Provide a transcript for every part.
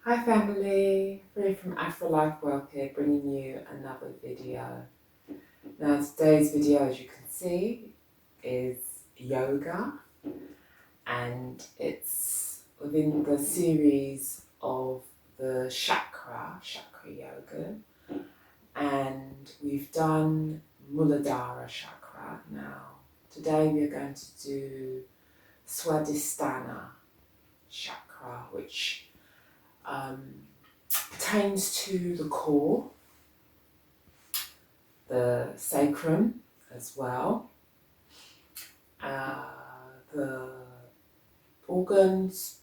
Hi family, Free from AfriLife Wealth here, bringing you another video. Now today's video, as you can see, is yoga, and it's within the series of the Chakra Yoga, and we've done Muladhara Chakra. Now today we are going to do Swadhisthana Chakra, which pertains to the core, the sacrum as well, the organs,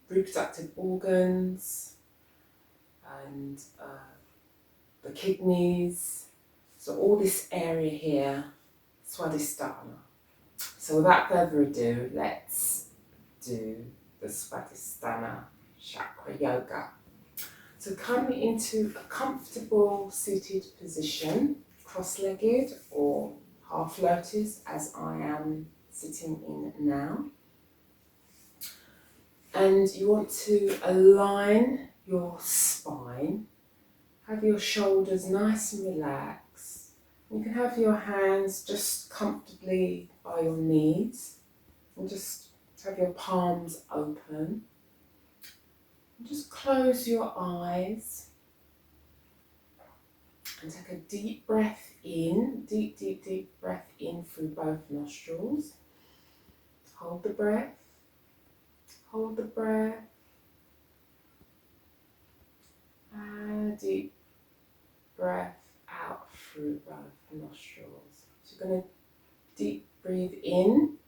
reproductive organs, and the kidneys. So all this area here, Swadhisthana. So without further ado, let's do the Swadhisthana Chakra Yoga. So come into a comfortable seated position, cross-legged or half lotus, as I am sitting in now. And you want to align your spine, have your shoulders nice and relaxed. You can have your hands just comfortably by your knees and just have your palms open. Just close your eyes and take a deep breath in, deep breath in through both nostrils. Hold the breath, and a deep breath out through both nostrils. So you're going to deep breathe in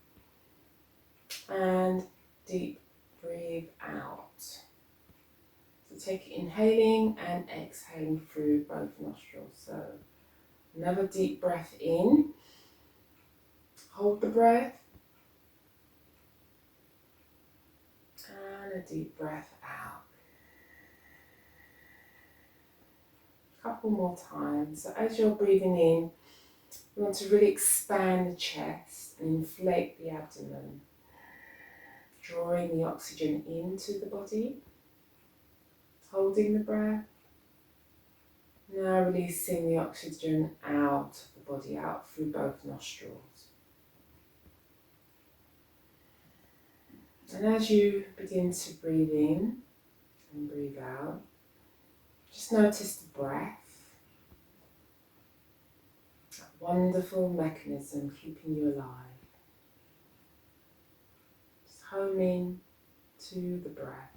and deep breathe out. So take inhaling and exhaling through both nostrils. So another deep breath in, hold the breath, and a deep breath out. A couple more times. So as you're breathing in, you want to really expand the chest and inflate the abdomen, drawing the oxygen into the body. Holding the breath. Now releasing the oxygen out of the body, out through both nostrils. And as you begin to breathe in and breathe out, just notice the breath, that wonderful mechanism keeping you alive. Just home in to the breath.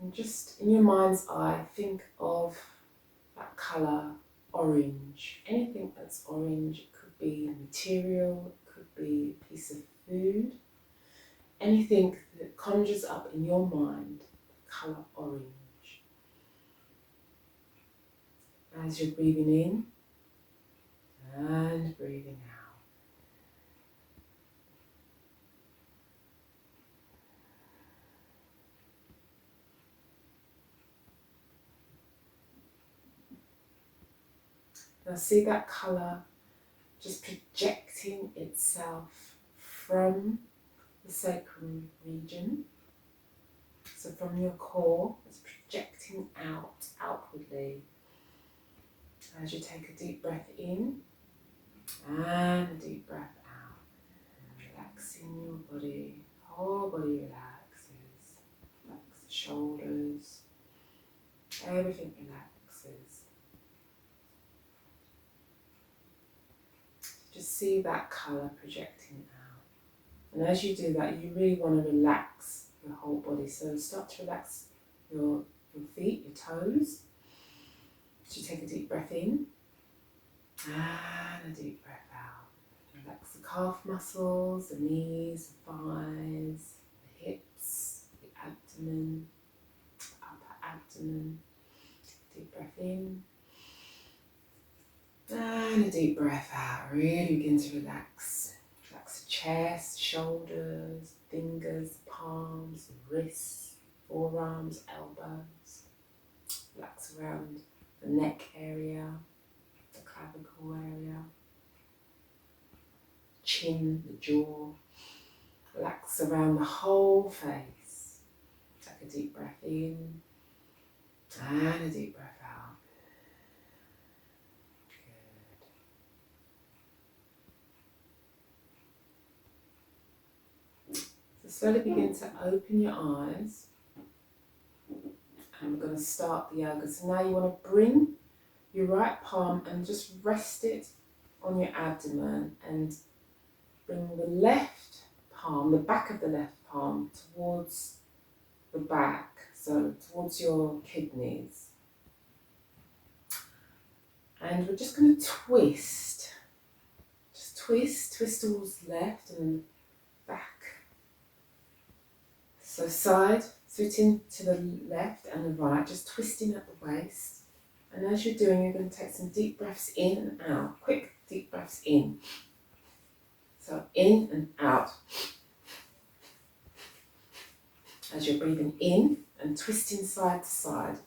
And just in your mind's eye, think of that colour, orange. Anything that's orange. It could be a material, it could be a piece of food. Anything that conjures up in your mind, the colour orange. As you're breathing in and breathing out. Now see that colour just projecting itself from the sacrum region. So from your core, it's projecting out, outwardly. As you take a deep breath in and a deep breath out. Relaxing your body, whole body relaxes. Relax the shoulders, everything relaxes. Just see that colour projecting out. And as you do that, you really want to relax your whole body. So start to relax your feet, your toes. So you take a deep breath in and a deep breath out. Relax the calf muscles, the knees, the thighs, the hips, the abdomen, upper abdomen. Deep breath in. And a deep breath out. Really begin to relax. Relax the chest, shoulders, fingers, palms, wrists, forearms, elbows. Relax around the neck area, the clavicle area. chin, the jaw. Relax around the whole face. Take a deep breath in and a deep breath out. Good. So slowly begin to open your eyes. And we're going to start the yoga. So now you want to bring your right palm and just rest it on your abdomen and bring the left palm, the back of the left palm, towards the back, so towards your kidneys. And we're just going to twist. Just twist towards the left and back. So side, switching to the left and the right, just twisting at the waist. And as you're doing, you're going to take some deep breaths in and out. Quick deep breaths in. So in and out. As you're breathing in and twisting side to side.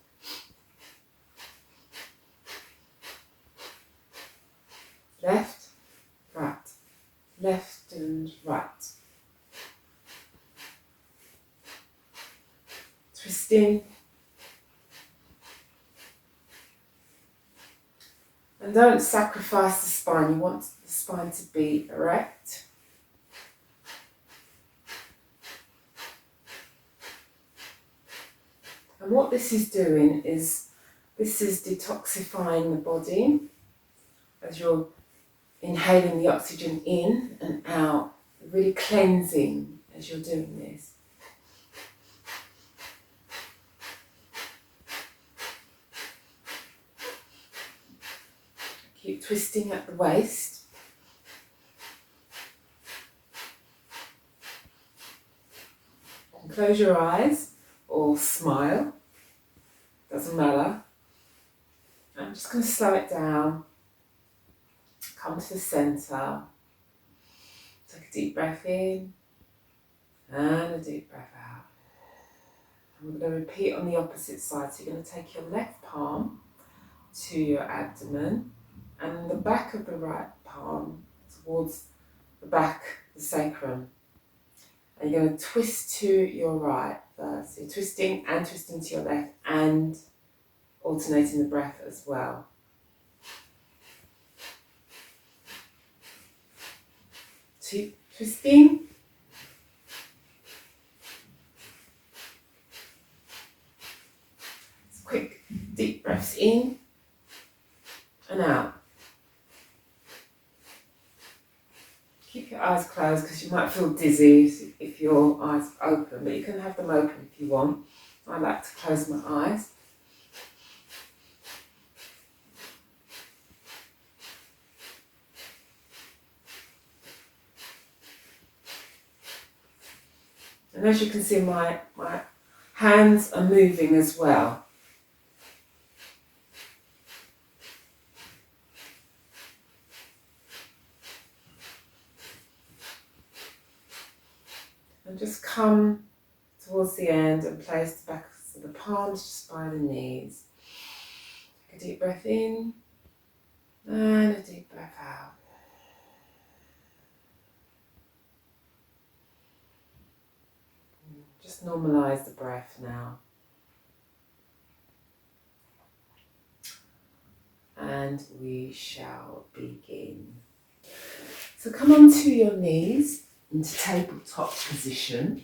Left, right, left and right. Twisting. And don't sacrifice the spine. You want the spine to be erect. And what this is doing is, this is detoxifying the body as you're inhaling the oxygen in and out, really cleansing as you're doing this. Keep twisting at the waist. And close your eyes or smile, doesn't matter. I'm just going to slow it down. Come to the centre. Take a deep breath in and a deep breath out. And we're going to repeat on the opposite side. So you're going to take your left palm to your abdomen and the back of the right palm towards the back, the sacrum. And you're going to twist to your right first. So you're twisting and twisting to your left and alternating the breath as well. Twisting. Quick deep breaths in and out. Keep your eyes closed because you might feel dizzy if your eyes are open, but you can have them open if you want. I like to close my eyes. And as you can see, my hands are moving as well. And just come towards the end and place the backs of the palms just by the knees. Take a deep breath in and a deep breath out. Just normalise the breath now. And we shall begin. So come onto your knees into tabletop position.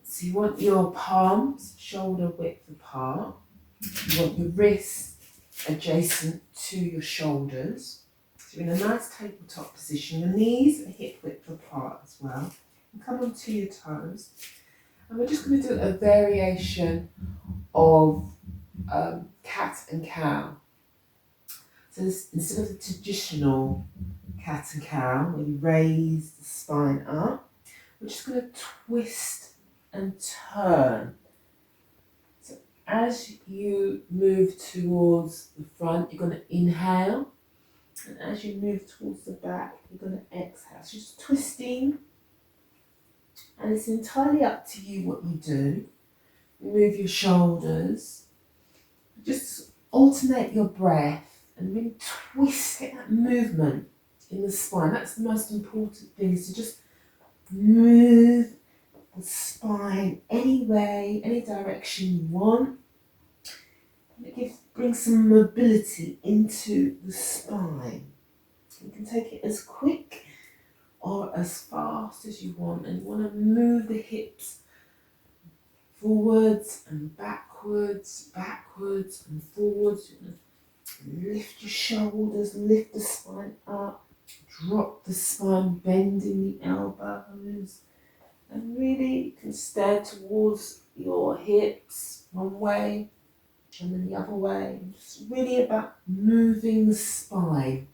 So you want your palms shoulder width apart. You want your wrists adjacent to your shoulders. So you're in a nice tabletop position. Your knees are hip width apart as well. And come onto your toes. And we're just going to do a variation of cat and cow. So instead of the traditional cat and cow, where you raise the spine up, we're just going to twist and turn. So as you move towards the front, you're going to inhale, and as you move towards the back, you're going to exhale. So just twisting, and it's entirely up to you what you do. You move your shoulders, just alternate your breath and really twist, get that movement in the spine. That's the most important thing, is to just move the spine any way, any direction you want. It brings some mobility into the spine. You can take it as quick or as fast as you want, and you want to move the hips forwards and backwards, backwards and forwards. You want to lift your shoulders, lift the spine up, drop the spine, bending the elbows, and really you can stare towards your hips one way and then the other way. It's really about moving the spine.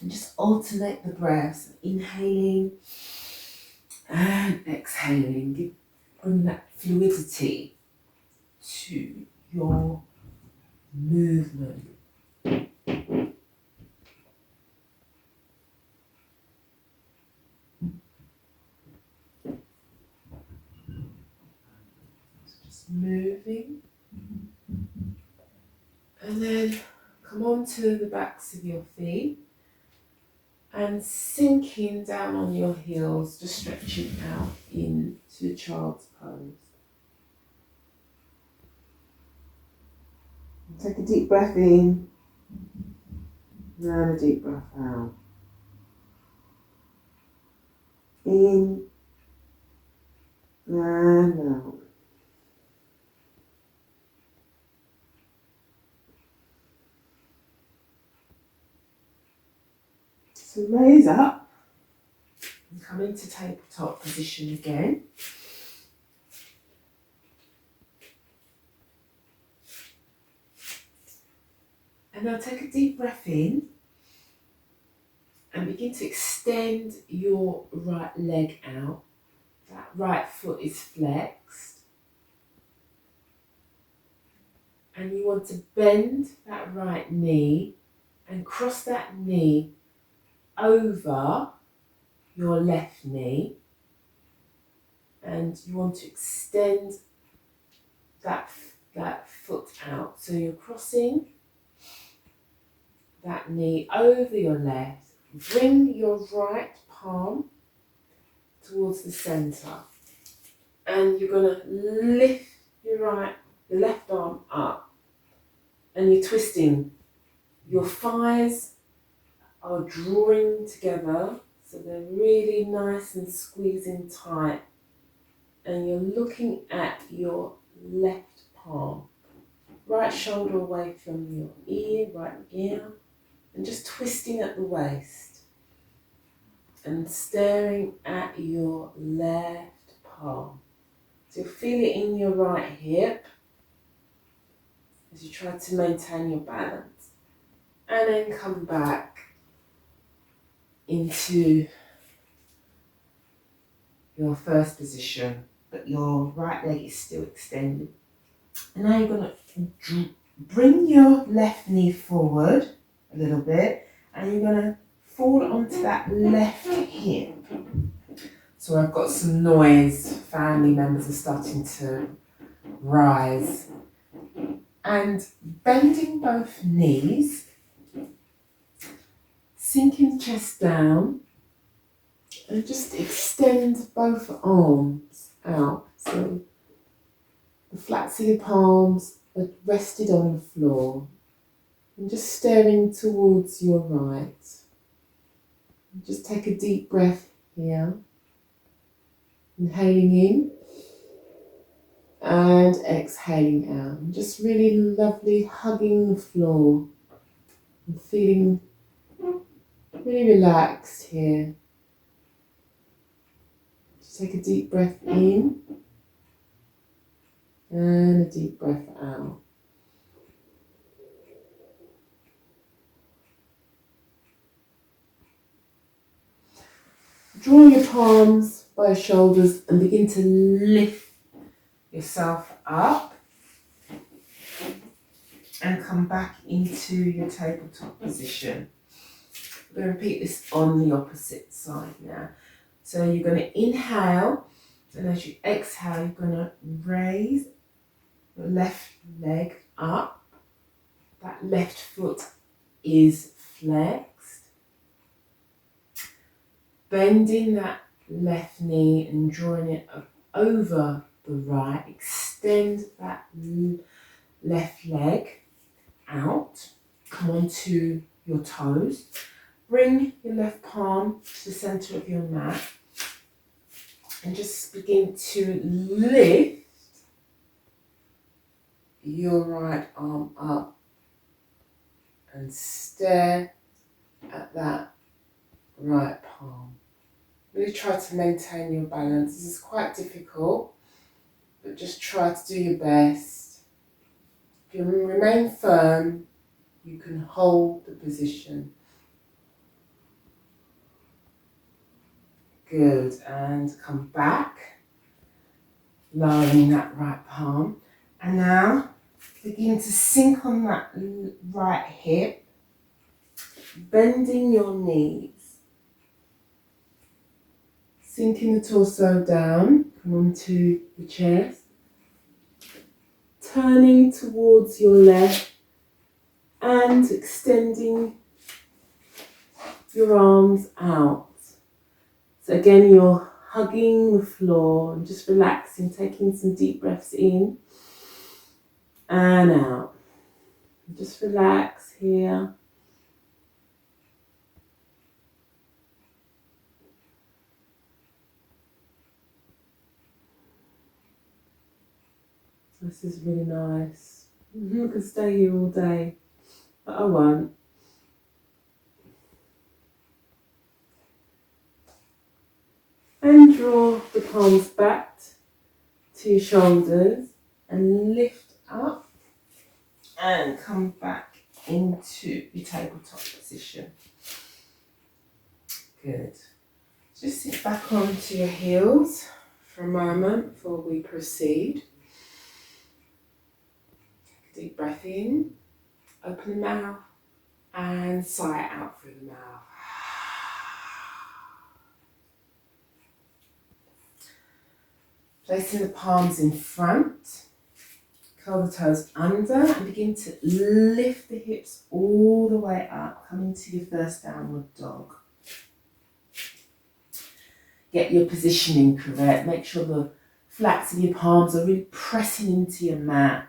And just alternate the breaths, inhaling and exhaling. Bring that fluidity to your movement. So just moving. And then come onto the backs of your feet and sinking down on your heels, just stretching out into child's pose. Take a deep breath in and a deep breath out. In and out. So raise up and come into tabletop position again. And now take a deep breath in and begin to extend your right leg out. That right foot is flexed. And you want to bend that right knee and cross that knee over your left knee. And you want to extend that foot out. So you're crossing that knee over your left. Bring your right palm towards the centre. And you're going to lift your left arm up. And you're twisting. Your thighs are drawing together, so they're really nice and squeezing tight. And you're looking at your left palm. Right shoulder away from your ear, right ear. And just twisting at the waist. And staring at your left palm. So you'll feel it in your right hip as you try to maintain your balance. And then come back into your first position, but your right leg is still extended. And now you're going to bring your left knee forward a little bit, and you're going to fall onto that left hip. So I've got some noise, family members are starting to rise. And bending both knees, sinking the chest down, and just extend both arms out. So the flats of your palms are rested on the floor. And just staring towards your right. Just take a deep breath here. Inhaling in and exhaling out. And just really lovely hugging the floor and feeling really relaxed here. Just take a deep breath in and a deep breath out. Draw your palms by your shoulders and begin to lift yourself up and come back into your tabletop position. We're going to repeat this on the opposite side now. So you're going to inhale, and as you exhale, you're going to raise your left leg up. That left foot is flexed. bending that left knee and drawing it over the right. Extend that left leg out. Come onto your toes. Bring your left palm to the center of your mat and just begin to lift your right arm up and stare at that right palm. Really try to maintain your balance. This is quite difficult, but just try to do your best. If you remain firm, you can hold the position. Good, and come back, lowering that right palm. And now begin to sink on that right hip, bending your knees. Sinking the torso down, come onto the chest. Turning towards your left and extending your arms out. So again, you're hugging the floor and just relaxing, taking some deep breaths in and out. Just relax here. This is really nice. I could stay here all day, but I won't. And draw the palms back to your shoulders and lift up and come back into your tabletop position. Good. Just sit back onto your heels for a moment before we proceed. Take a deep breath in, open the mouth and sigh it out through the mouth. Placing the palms in front, curl the toes under and begin to lift the hips all the way up, coming to your first downward dog. Get your positioning correct, make sure the flats of your palms are really pressing into your mat.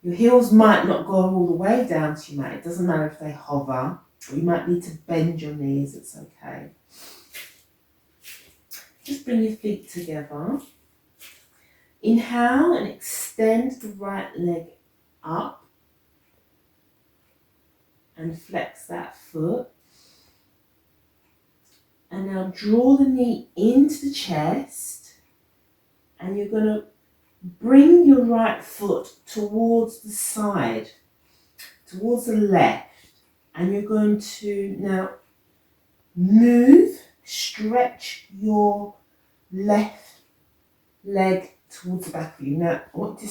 Your heels might not go all the way down to your mat, it doesn't matter if they hover, or you might need to bend your knees, it's okay. Just bring your feet together. Inhale and extend the right leg up and flex that foot. And now draw the knee into the chest and you're going to bring your right foot towards the side, towards the left. And you're going to now move, stretch your left leg towards the back of you. Now, I want to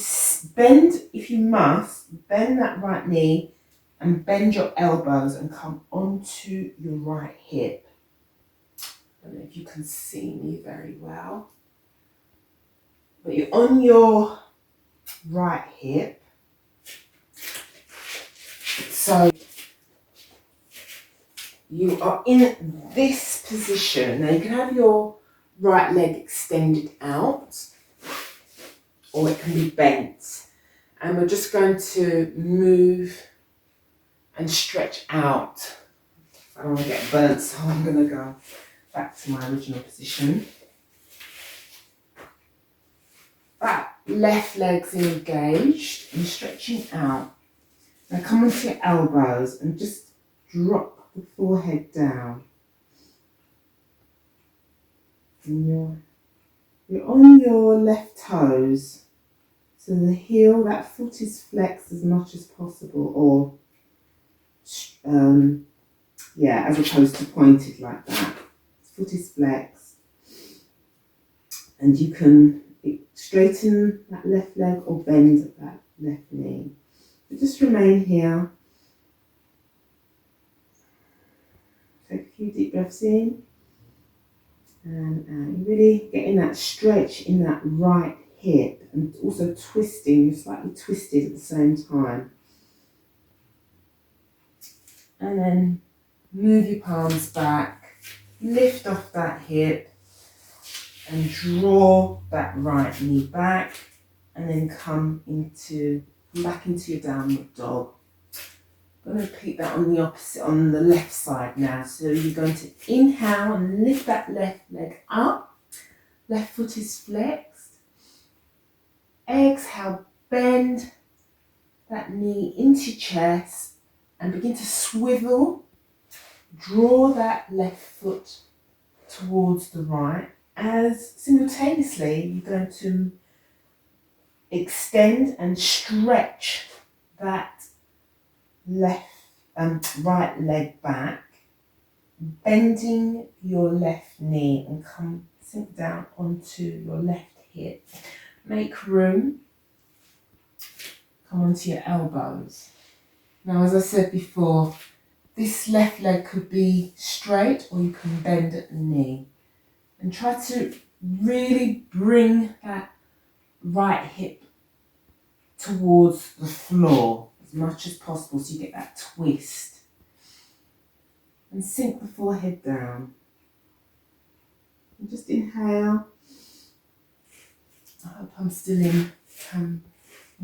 bend, if you must, bend that right knee and bend your elbows and come onto your right hip. I don't know if you can see me very well, but you're on your right hip. So you are in this position. Now you can have your right leg extended out or it can be bent. And we're just going to move and stretch out. I don't want to get burnt, so I'm going to go back to my original position. That left leg's engaged and stretching out. Now come onto your elbows and just drop the forehead down. And you're on your left toes. So the heel, that foot is flexed as much as possible, or as opposed to pointed like that. Foot is flexed. And you can straighten that left leg or bend that left knee. So just remain here. Take a few deep breaths in. And really getting that stretch in that right hip and also twisting, you're slightly twisted at the same time. And then move your palms back, lift off that hip and draw that right knee back, and then come back into your downward dog. I'm going to repeat that on the left side now. So you're going to inhale and lift that left leg up. Left foot is flexed. Exhale, bend that knee into your chest and begin to swivel. Draw that left foot towards the right, as simultaneously you're going to extend and stretch that right leg back, bending your left knee and sink down onto your left hip. Make room, come onto your elbows. Now, as I said before, this left leg could be straight or you can bend at the knee. And try to really bring that right hip towards the floor as much as possible so you get that twist. And sink the forehead down. And just inhale. I hope I'm still in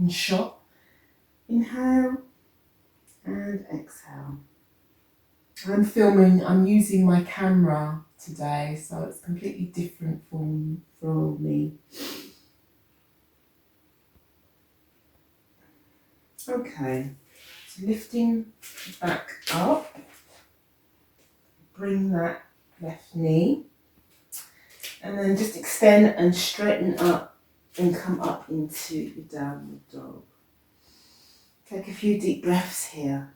shot. Inhale and exhale. I'm using my camera today, so it's completely different for me. Okay, so lifting back up, bring that left knee, and then just extend and straighten up and come up into your downward dog. Take a few deep breaths here.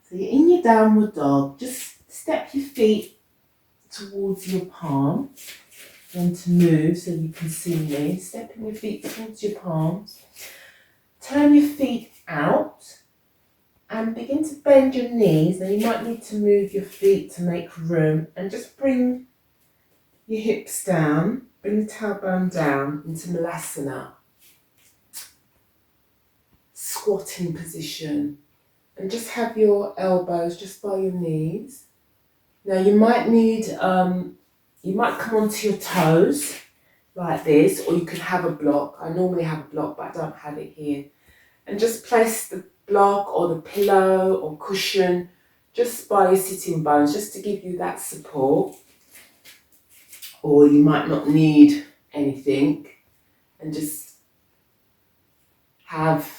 So you're in your downward dog, just step your feet towards your palm. Then to move so you can see me. Stepping your feet towards your palms. Turn your feet out and begin to bend your knees. Now you might need to move your feet to make room, and just bring your hips down. Bring the tailbone down into Muladhara. Squatting position. And just have your elbows just by your knees. Now you might come onto your toes like this, or you could have a block. I normally have a block, but I don't have it here. And just place the block or the pillow or cushion just by your sitting bones, just to give you that support. Or you might not need anything, and just have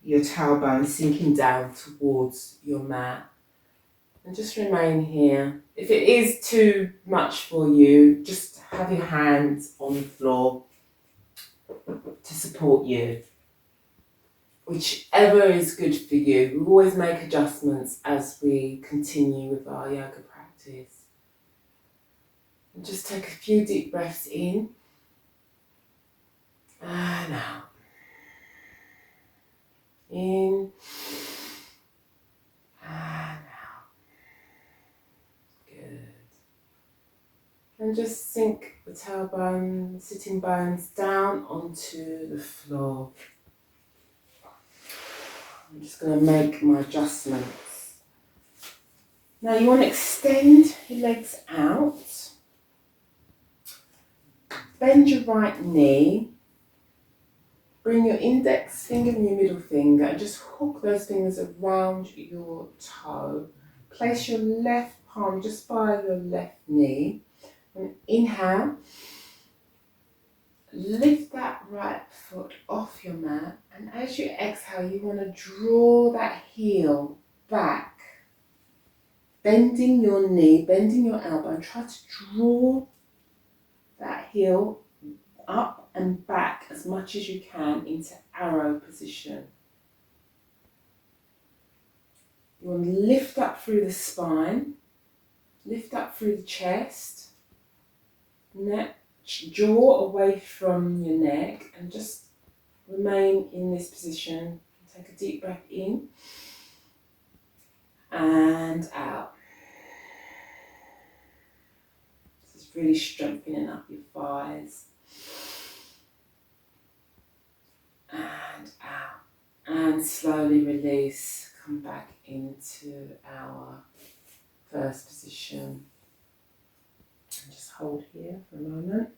your tailbone sinking down towards your mat. And just remain here. If it is too much for you, just have your hands on the floor to support you. Whichever is good for you. We always make adjustments as we continue with our yoga practice. And just take a few deep breaths in and out. In and out. Good. And just sink the tailbone, sitting bones down onto the floor. I'm just going to make my adjustments. Now you want to extend your legs out. Bend your right knee. Bring your index finger and your middle finger and just hook those fingers around your toe. Place your left palm just by the left knee. And inhale. Lift that right foot off your mat. And as you exhale, you want to draw that heel back. Bending your knee, bending your elbow. And try to draw that heel up and back as much as you can into arrow position. You want to lift up through the spine, lift up through the chest, jaw away from your neck, and just remain in this position. Take a deep breath in and out. This is really strengthening up your thighs. And out, and slowly release. Come back into our first position. Just hold here for a moment.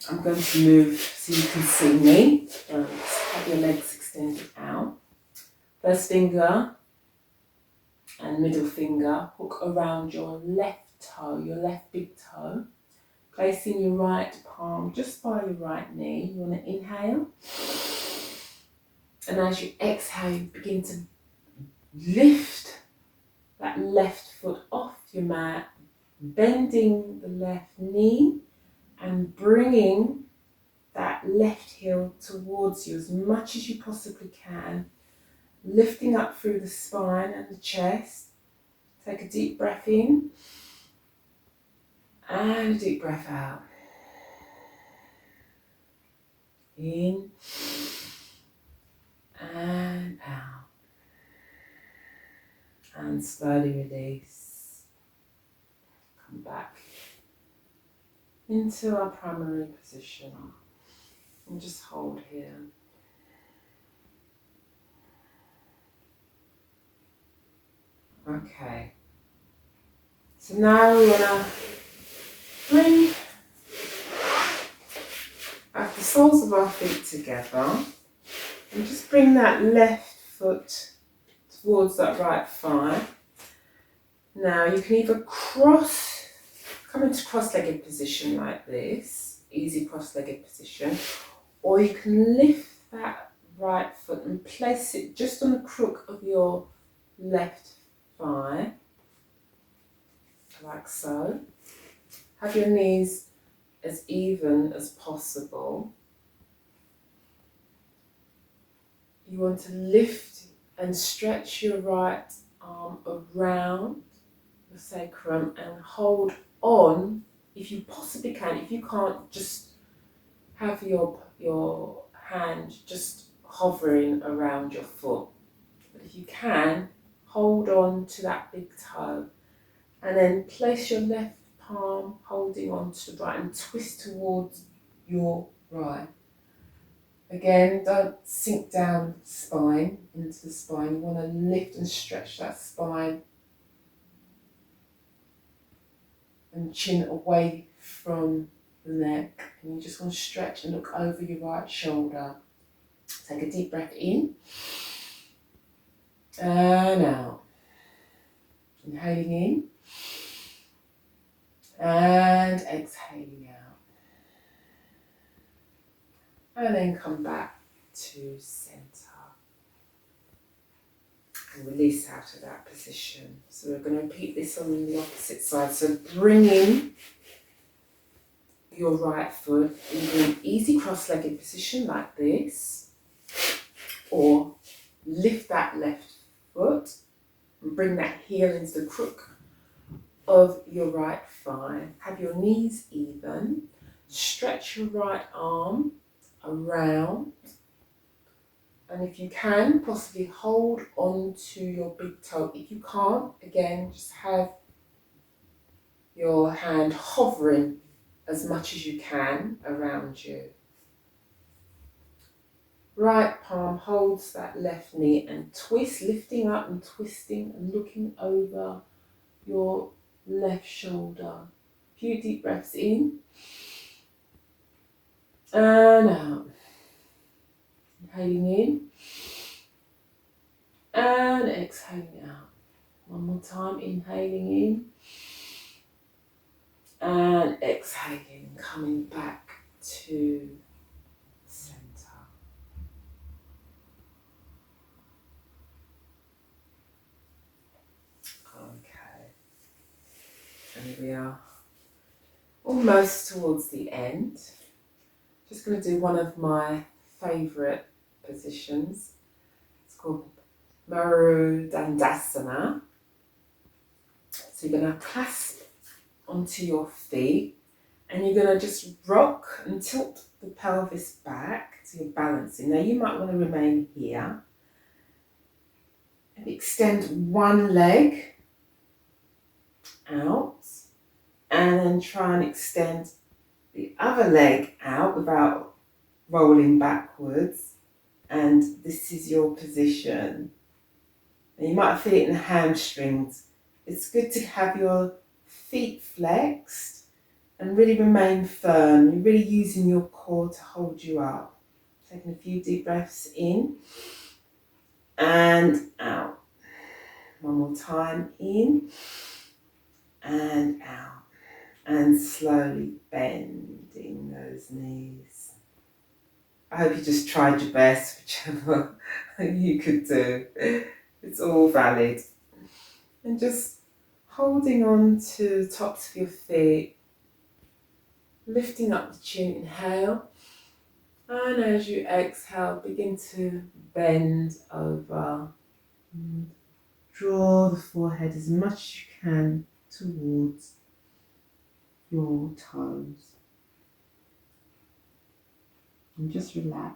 I'm going to move so you can see me. Have your legs extended out. First finger and middle finger hook around your left toe, your left big toe. Placing your right palm just by your right knee. You want to inhale. And as you exhale, you begin to lift that left foot off your mat, bending the left knee and bringing that left heel towards you as much as you possibly can, lifting up through the spine and the chest. Take a deep breath in and a deep breath out. In and out. And slowly release. Come back into our primary position and just hold here. Okay. So now we want to bring the soles of our feet together and just bring that left foot towards that right thigh. Now you can either come into cross-legged position like this, easy cross-legged position, or you can lift that right foot and place it just on the crook of your left thigh, like so. Have your knees as even as possible. You want to lift and stretch your right arm around the sacrum and hold on if you possibly can. If you can't, just have your hand just hovering around your foot. But if you can, hold on to that big toe and then place your left palm holding on to the right and twist towards your right. Again, don't sink down into the spine. You want to lift and stretch that spine and chin away from the neck. And you just want to stretch and look over your right shoulder. Take a deep breath in and out. Inhaling in and exhaling out. And then come back to centre and release out of that position. So we're going to repeat this on the opposite side. So bring in your right foot in an easy cross-legged position like this, or lift that left foot and bring that heel into the crook of your right thigh. Have your knees even. Stretch your right arm around, and if you can, possibly hold on to your big toe. If you can't, again, just have your hand hovering as much as you can around you. Right palm holds that left knee and twist, lifting up and twisting and looking over your left shoulder. A few deep breaths in and out. Inhaling in and exhaling out. One more time, inhaling in and exhaling, coming back to centre. Okay, and we are almost towards the end. Just going to do one of my favourite positions. It's called Muladhara. So you're going to clasp onto your feet and you're going to just rock and tilt the pelvis back so you're balancing. Now you might want to remain here and extend one leg out and then try and extend the other leg out without rolling backwards, and this is your position. And you might feel it in the hamstrings. It's good to have your feet flexed, and really remain firm. You're really using your core to hold you up. Taking a few deep breaths in and out. One more time, in and out. And slowly bending those knees. I hope you just tried your best, whichever you could do. It's all valid. And just holding on to the tops of your feet, lifting up the chin, inhale. And as you exhale, begin to bend over. And draw the forehead as much as you can towards your toes. And just relax.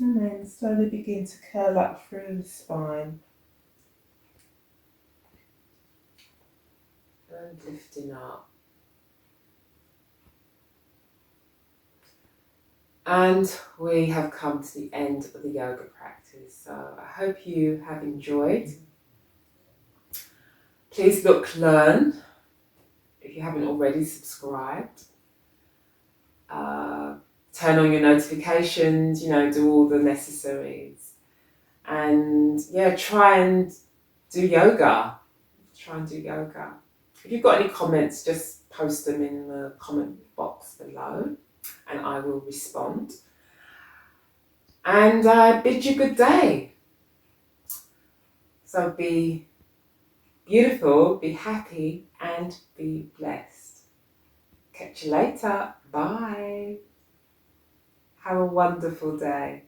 And then slowly begin to curl up through the spine. And lifting up. And we have come to the end of the yoga practice. So I hope you have enjoyed. Please learn. If you haven't already subscribed. Turn on your notifications, do all the necessaries. And try and do yoga. If you've got any comments, just post them in the comment box below and I will respond. And I bid you good day. So be beautiful, be happy, and be blessed. Catch you later. Bye. Have a wonderful day.